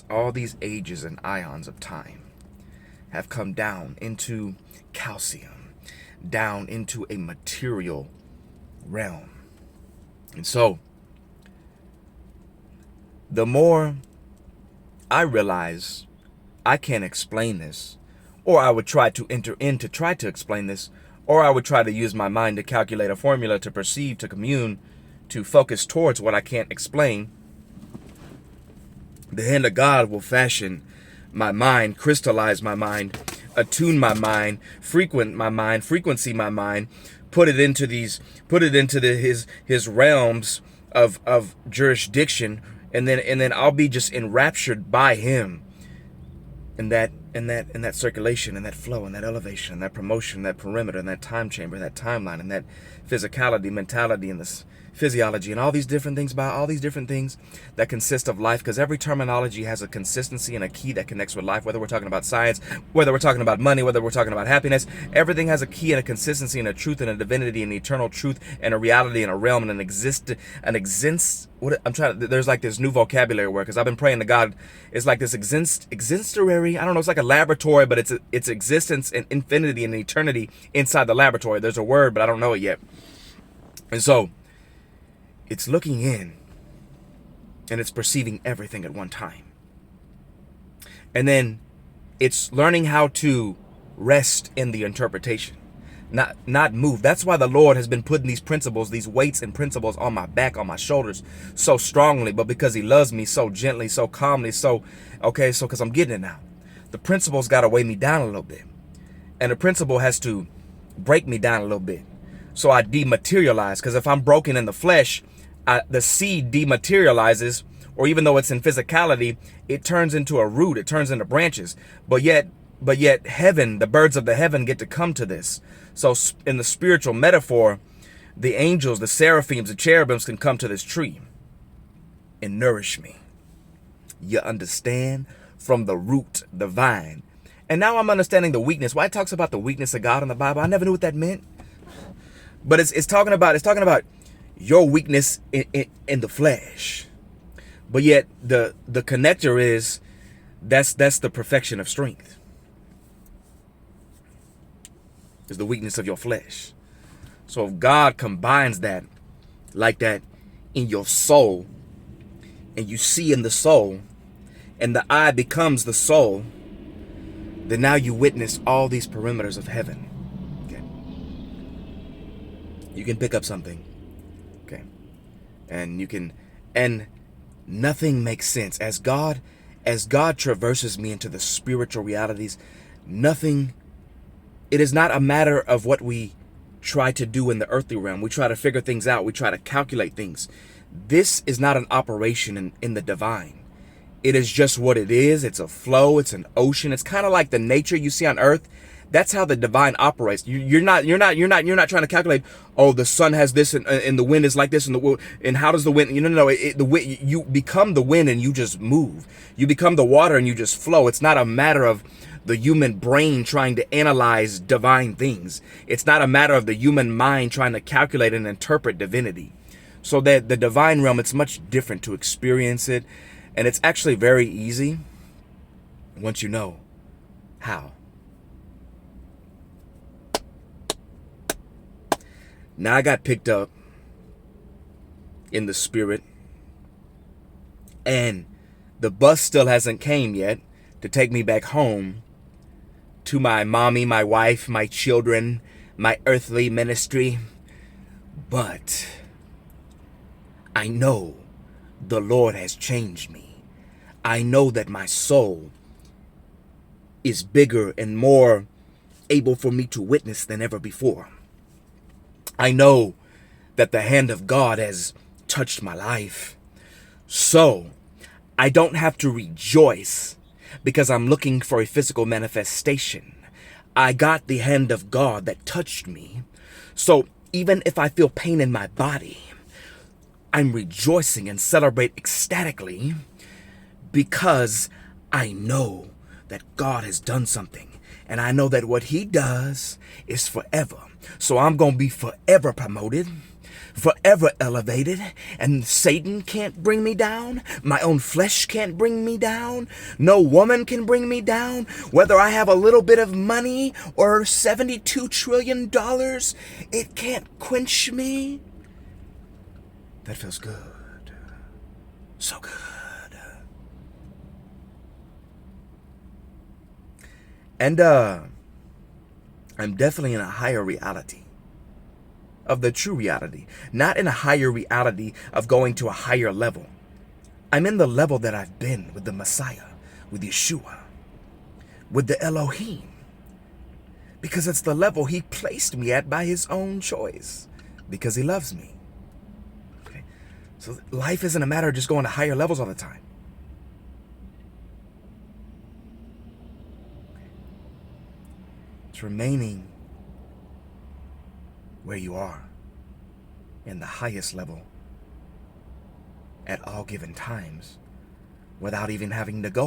all these ages and ions of time have come down into calcium, down into a material realm. And so the more I realize I can't explain this, or I would try to enter in to try to explain this, or I would try to use my mind to calculate a formula, to perceive, to commune, to focus towards what I can't explain, the hand of God will fashion my mind, crystallize my mind, attune my mind, frequency my mind, put it into his realms of jurisdiction, and then I'll be just enraptured by him in that circulation, and that flow, and that elevation, and that promotion, that perimeter, and that time chamber, that timeline, and that physicality, mentality, and this physiology, and all these different things that consist of life, because every terminology has a consistency and a key that connects with life, whether we're talking about science, whether we're talking about money, whether we're talking about happiness. Everything has a key and a consistency and a truth and a divinity and eternal truth and a reality and a realm and there's like this new vocabulary word, because I've been praying to God. It's like this existentiary, I don't know, it's like a laboratory, but it's existence and infinity and eternity inside the laboratory. There's a word, but I don't know it yet. And so it's looking in, and it's perceiving everything at one time. And then it's learning how to rest in the interpretation, not move. That's why the Lord has been putting these principles, these weights and principles on my back, on my shoulders so strongly, but because he loves me so gently, so calmly, because I'm getting it now. The principle's got to weigh me down a little bit, and the principle has to break me down a little bit, so I dematerialize. Because if I'm broken in the flesh, the seed dematerializes, or even though it's in physicality, it turns into a root, it turns into branches. But yet heaven, the birds of the heaven get to come to this. So in the spiritual metaphor, the angels, the seraphims, the cherubims can come to this tree and nourish me. You understand? From the root, the vine. And now I'm understanding the weakness. Why it talks about the weakness of God in the Bible? I never knew what that meant. But it's talking about your weakness in the flesh. But yet the connector is that's the perfection of strength. Is the weakness of your flesh. So if God combines that like that in your soul, and you see in the soul, and the eye becomes the soul, then now you witness all these perimeters of heaven. Okay. You can pick up something. Okay. And nothing makes sense. As God traverses me into the spiritual realities, it is not a matter of what we try to do in the earthly realm. We try to figure things out. We try to calculate things. This is not an operation in the divine. It is just what it is. It's a flow. It's an ocean. It's kind of like the nature you see on earth. That's how the divine operates. You're not trying to calculate, oh, the sun has this and the wind is like this and how does the wind, the wind, you become the wind and you just move. You become the water and you just flow. It's not a matter of the human brain trying to analyze divine things. It's not a matter of the human mind trying to calculate and interpret divinity. So that the divine realm, it's much different to experience it. And it's actually very easy once you know how. Now I got picked up in the spirit, and the bus still hasn't came yet to take me back home to my mommy, my wife, my children, my earthly ministry. But I know the Lord has changed me. I know that my soul is bigger and more able for me to witness than ever before. I know that the hand of God has touched my life. So I don't have to rejoice because I'm looking for a physical manifestation. I got the hand of God that touched me. So even if I feel pain in my body, I'm rejoicing and celebrate ecstatically because I know that God has done something. And I know that what he does is forever. So I'm going to be forever promoted. forever elevated, and Satan can't bring me down. My own flesh can't bring me down. No woman can bring me down. Whether I have a little bit of money or $72 trillion, it can't quench me. That feels good. So good. And I'm definitely in a higher reality of the true reality, not in a higher reality of going to a higher level. I'm in the level that I've been with the Messiah, with Yeshua, with the Elohim, because it's the level he placed me at by his own choice, because he loves me. Okay? So life isn't a matter of just going to higher levels all the time. It's remaining where you are, in the highest level, at all given times, without even having to go